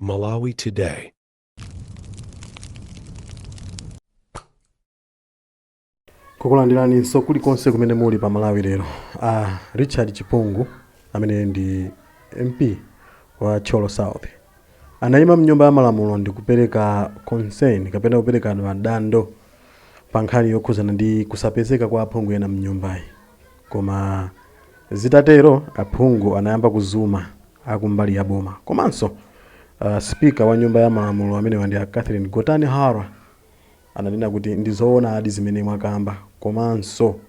Malawi Today. Kukulandirani kulikonse kumene muli pa Malawi lero. Richard Chipungu amene ndi MP wa Cholo South anayima mnyumba ya malamulo ndi kupereka concern kapena kupereka madandaulo pa nkhani yokhuzana ndi kusapezeka kwa aphungu ena mnyumbayi. Koma zitatero aphungu anayamba kuzuma akumbali ya boma. Komanso speaker wa nyumba ya malamulo amene ndi Catherine Gotani Hara ananena kuti ndizoona adi zimene mwakamba. Komanso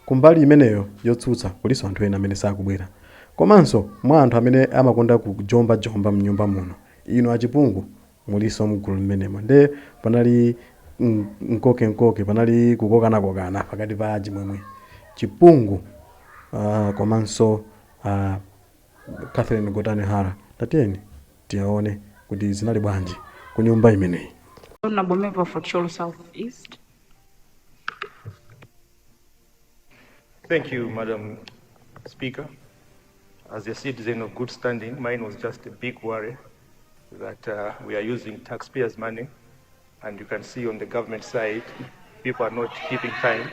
kumbali imeneyo yotsutsa kuliso anthu ena amene sakubwera. Komanso mwa anthu amene amakonda kujomba mnyumba muno, ino achipungu muliso mgulu mmenemo. Nde panali nkoke panali kukokana pakati pa achimwemwe Chipungu komanso Catherine Gotani Hara. Tatiyeni tione kuti zinali bwanji ku nyumba imeneyi. Honorable Member for Cholo South East. Thank you, Madam Speaker. As a citizen of good standing, mine was just a big worry that we are using taxpayers' money, and you can see on the government side, people are not keeping time.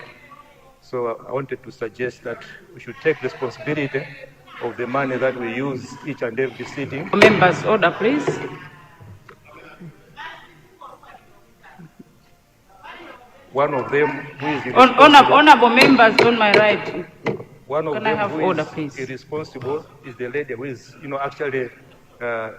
So I wanted to suggest that we should take responsibility of the money that we use each and every sitting. Members, order, please. One of them who is Honorable members on my right. One of Can them I have who order, is please? irresponsible is the lady who is, actually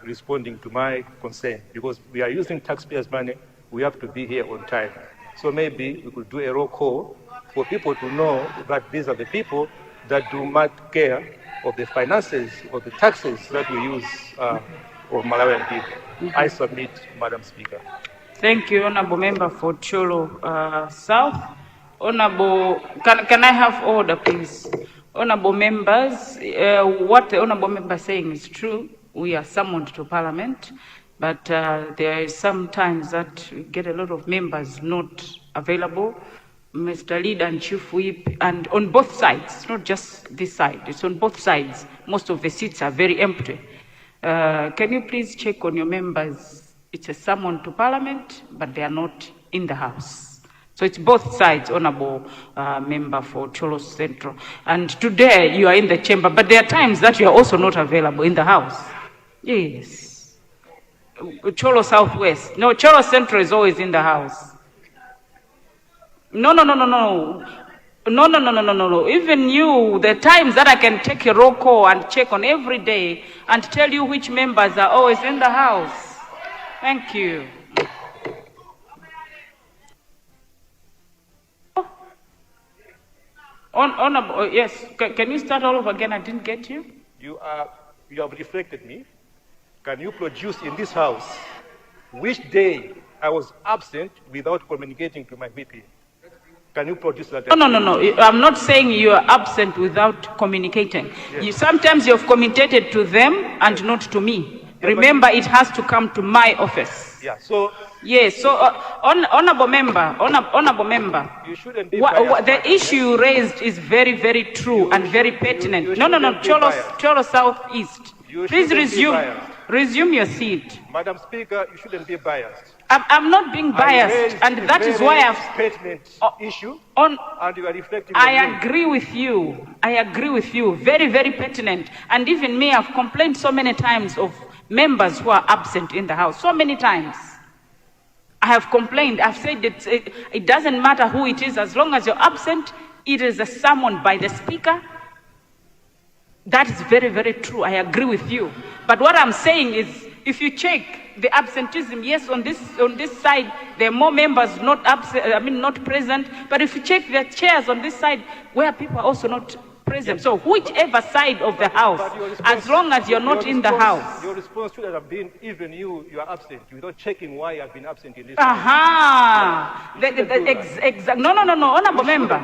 responding to my concern, because we are using taxpayers' money. We have to be here on time. So maybe we could do a roll call for people to know that these are the people that do not care of the finances or the taxes that we use of Malawian people. I submit, Madam Speaker. Thank you, Honorable Member for Cholo South. Honorable, can I have order, please? Honorable members, what the Honorable Member is saying is true. We are summoned to Parliament, but there is sometimes that we get a lot of members not available. Mr. Leader and Chief Whip, and on both sides, it's not just this side, it's on both sides. Most of the seats are very empty. Can you please check on your members? It's a summon to Parliament, but they are not in the House. So it's both sides, Honorable Member for Cholo Central. And today you are in the chamber, but there are times that you are also not available in the House. Yes. Cholo Southwest. No, Cholo Central is always in the House. No. Even you, the times that I can take a roll call and check on every day and tell you which members are always in the House. Thank you. Honorable, yes, can you start all over again? I didn't get you. You have reflected me. Can you produce in this House which day I was absent without communicating to my VP? Can you produce that? No. I'm not saying you are absent without communicating. Yes. Sometimes you have communicated to them and not to me. Yeah, remember, it has to come to my office. Yeah. So. Yes. So, honorable member. You shouldn't be biased. The issue you raised is very, very true and very pertinent. No. Cholo Southeast. Please resume your seat. Madam Speaker, you shouldn't be biased. I'm not being biased, and that is why I've pertinent issue. And you are reflecting. I agree with you. Very, very pertinent. And even me, I've complained so many times of members who are absent in the House. So many times. I have complained. I've said that it doesn't matter who it is, as long as you're absent, it is a summon by the Speaker. That is very, very true. I agree with you. But what I'm saying is, if you check the absenteeism, yes, on this side, there are more members not present. But if you check the chairs on this side, where people are also not present. So whichever side of the House, as long as you're not in the House. Your response should have been, even you are absent, without checking why you have been absent in this. No, Honorable Member.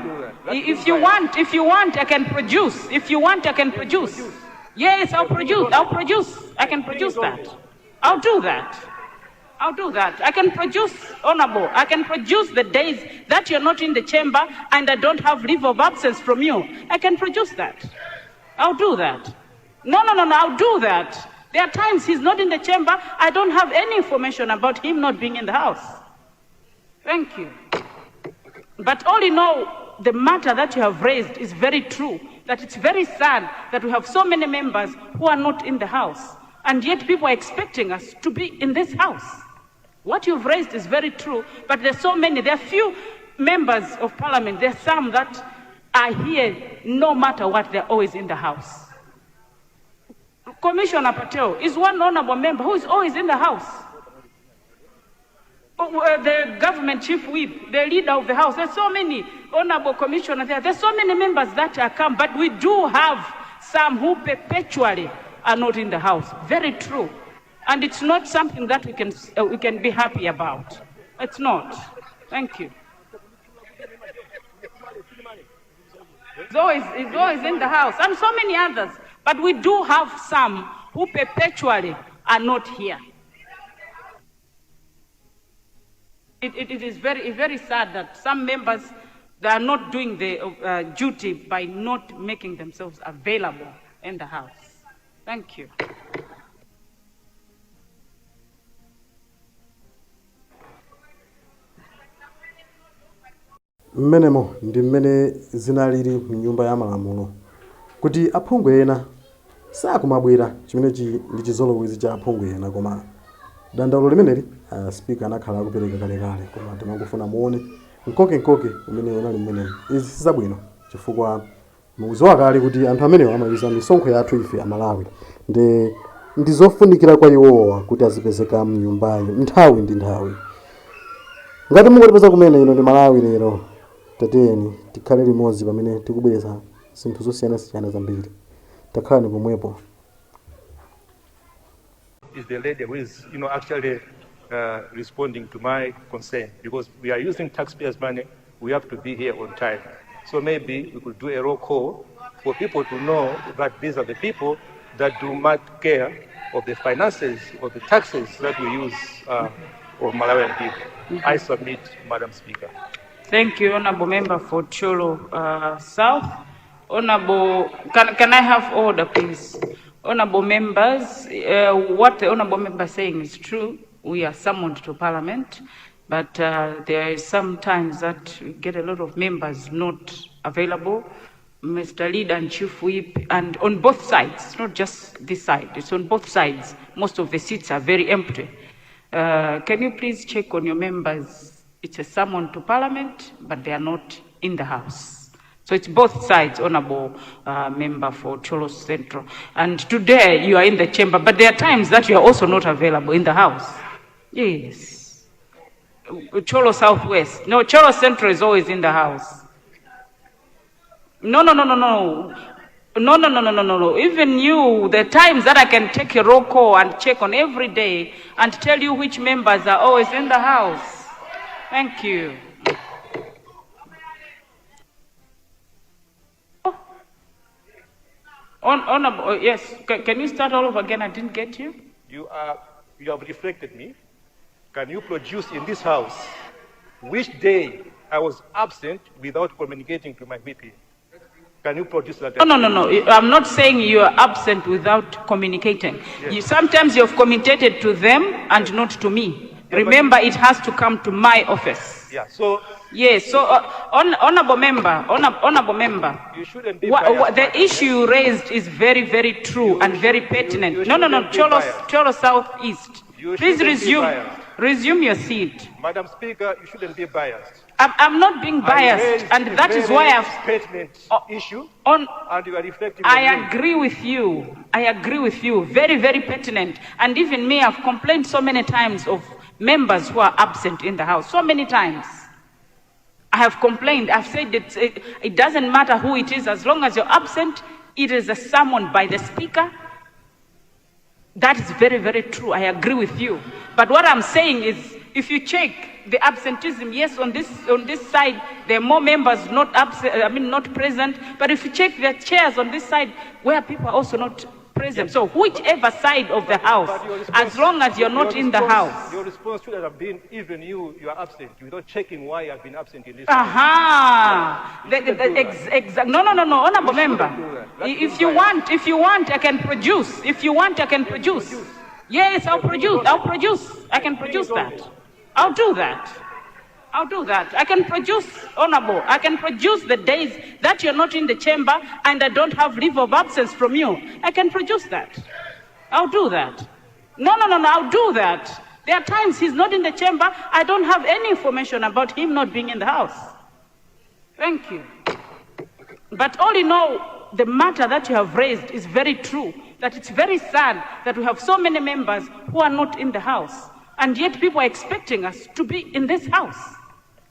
If you want, I can produce. If you want, I can produce. Yes, I'll produce. I can produce that. I'll do that. I can produce, Honorable. I can produce the days that you're not in the chamber and I don't have leave of absence from you. I can produce that. I'll do that. No, I'll do that. There are times he's not in the chamber. I don't have any information about him not being in the house. Thank you. But all in all, the matter that you have raised is very true, that it's very sad that we have so many members who are not in the house, and yet people are expecting us to be in this house. What you've raised is very true, but there's so many, there are few members of parliament, there are some that are here no matter what, they're always in the house. Commissioner Patel is one honorable member who is always in the house. The government chief whip, the leader of the house, there's so many honorable commissioners there. There's so many members that are come, but we do have some who perpetually are not in the house. Very true. And it's not something that we can be happy about. It's not. Thank you. It's always in the house, and so many others. But we do have some who perpetually are not here. It is very sad that some members, they are not doing the duty by not making themselves available in the house. Thank you. Mmenemo ndi mmene zinalili mnyumba ya malamulo kuti aphungu ena sakumabwera chimenechi ndi chizolowezi cha aphungu ena, koma dandaulo limeneli speaker anakhala akupereka kalekale, koma timangofuna muone nkoke umene unali mmenemu. Izi sizabwino chifukwa mukudziwa kale kuti anthu amenewo amayuza misonkho yathu ife Amalawi, ndi zofunikira kwa iwowa kuti azipezeka mnyumbayi nthawi ndi nthawi. Ngati mungotipeza kumene ino ndi Malawi lero, tatiyeni tikhale limodzi pamene tikubwereza zinthu zosiyanasiyana zambiri. Takhalani pomwepo. Is the lady who is, actually responding to my concern, because we are using taxpayers' money. We have to be here on time. So maybe we could do a roll call for people to know that these are the people that do much care of the finances or the taxes that we use of Malawian people. I submit, Madam Speaker. Thank you, Honorable Member for Cholo South. Honorable, can I have order, please? Honorable members, what the honorable member is saying is true. We are summoned to Parliament, but there is sometimes that we get a lot of members not available. Mr. Leader and Chief Whip, and on both sides, not just this side, it's on both sides. Most of the seats are very empty. Can you please check on your members? It's a summon to Parliament, but they are not in the House. So it's both sides, Honorable Member for Cholo Central. And today you are in the chamber, but there are times that you are also not available in the House. Yes. Cholo Southwest. No, Cholo Central is always in the House. No. Even you, the times that I can take a roll call and check on every day and tell you which members are always in the House. Thank you. Honorable, yes. Can you start all over again? I didn't get you. You have reflected me. Can you produce in this House which day I was absent without communicating to my VP? Can you produce that? No. I'm not saying you are absent without communicating. Yes. Sometimes you have communicated to them and not to me. Yeah, remember, it has to come to my office. Yeah. So. Yes. So, honorable member. You shouldn't be biased. The issue raised is very, very true and very pertinent. No. Cholo Southeast. Please resume your seat. Madam Speaker, you shouldn't be biased. I'm not being biased, and that is why I've pertinent issue. And you are reflecting. I agree with you. Very, very pertinent. And even me, I've complained so many times of members who are absent in the House. So many times. I have complained. I've said that it doesn't matter who it is, as long as you're absent, it is a summon by the Speaker. That is very, very true. I agree with you. But what I'm saying is, if you check the absenteeism, yes, on this side, there are more members not present. But if you check the chairs on this side, where people are also not present. So whichever side of the house, as long as you're not in the house. Your response should have been, even you are absent, without checking why you have been absent in this. Aha! No, honorable member. If you want, I can produce. If you want, I can produce. Yes, I'll produce. I can produce that. I'll do that. I can produce, honorable. I can produce the days that you're not in the chamber and I don't have leave of absence from you. I can produce that. I'll do that. No, I'll do that. There are times he's not in the chamber. I don't have any information about him not being in the house. Thank you. But all in all, the matter that you have raised is very true. That it's very sad that we have so many members who are not in the house. And yet people are expecting us to be in this house.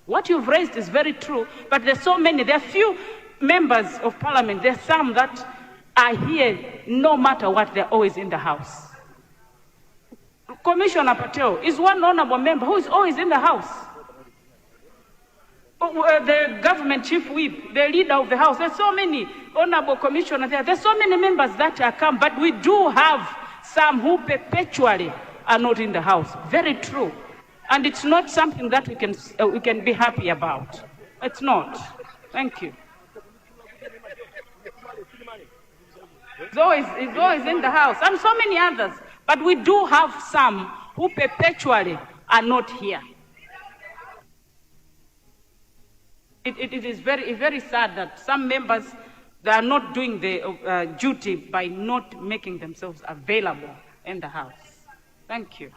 What you've raised is very true, but there's so many. There are few members of parliament. There's some that are here no matter what, they're always in the house. Commissioner Patel is one honorable member who is always in the house. The government chief whip, the leader of the house. There's so many honorable commissioners there. There's so many members that are come, but we do have some who perpetually are not in the house. Very true. And it's not something that we can be happy about. It's not. Thank you. It's always in the house, and so many others. But we do have some who perpetually are not here. It is very, very sad that some members, they are not doing the duty by not making themselves available in the house. Thank you.